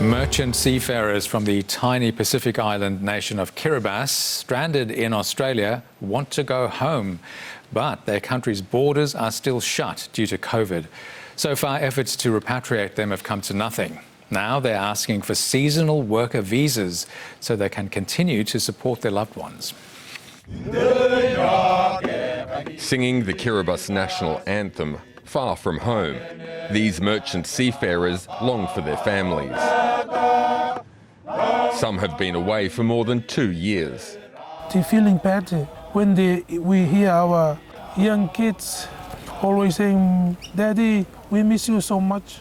Merchant seafarers from the tiny Pacific island nation of Kirabati, stranded in Australia, want to go home, but their country's borders are still shut due to COVID. So far, efforts to repatriate them have come to nothing. Now they're asking for seasonal worker visas so they can continue to support their loved ones. Singing the Kirabati national anthem, Far From Home, these merchant seafarers long for their families. Some have been away for more than 2 years. They're feeling bad when we hear our young kids always saying, "Daddy, we miss you so much."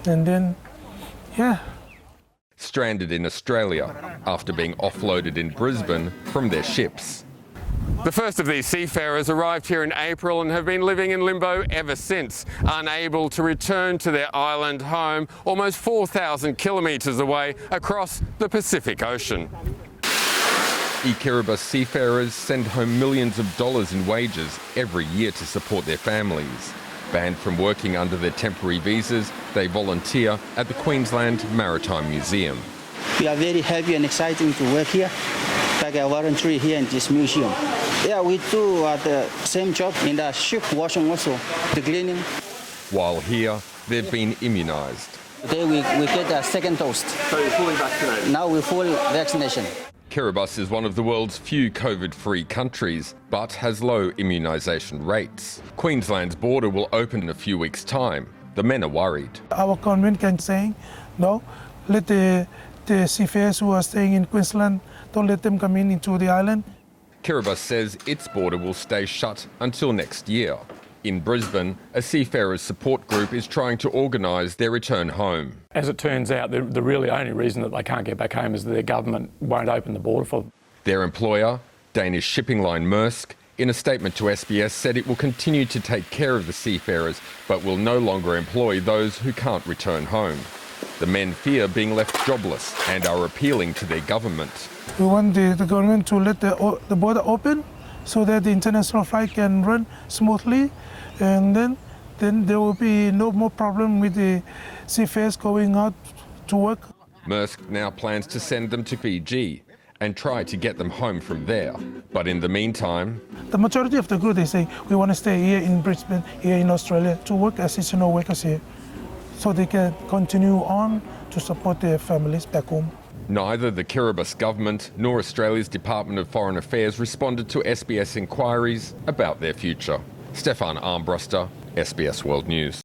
And then, yeah. Stranded in Australia after being offloaded in Brisbane from their ships. The first of these seafarers arrived here in April and have been living in limbo ever since, unable to return to their island home almost 4,000 kilometres away across the Pacific Ocean. Kirabati seafarers send home millions of dollars in wages every year to support their families. Banned from working under their temporary visas, they volunteer at the Queensland Maritime Museum. We are very happy and excited to work here, like a voluntary here in this museum. Yeah, we do the same job in the ship washing also, the cleaning. While here, they've been immunised. Today we get a second dose. So you're fully vaccinated? Now we're full vaccination. Kirabati is one of the world's few COVID-free countries, but has low immunisation rates. Queensland's border will open in a few weeks' time. The men are worried. Our government can say, no, let the seafarers who are staying in Queensland, don't let them come into the island. Kirabati says its border will stay shut until next year. In Brisbane, a seafarers support group is trying to organise their return home. As it turns out, the really only reason that they can't get back home is that their government won't open the border for them. Their employer, Danish shipping line Maersk, in a statement to SBS said it will continue to take care of the seafarers but will no longer employ those who can't return home. The men fear being left jobless and are appealing to their government. We want the government to let the border open so that the international flight can run smoothly, and then there will be no more problem with the seafarers going out to work. Maersk now plans to send them to Fiji and try to get them home from there. But in the meantime, the majority of the group, they say, we want to stay here in Brisbane, here in Australia, to work as seasonal workers here, so they can continue on to support their families back home. Neither the Kirabati government nor Australia's Department of Foreign Affairs responded to SBS inquiries about their future. Stefan Armbruster, SBS World News.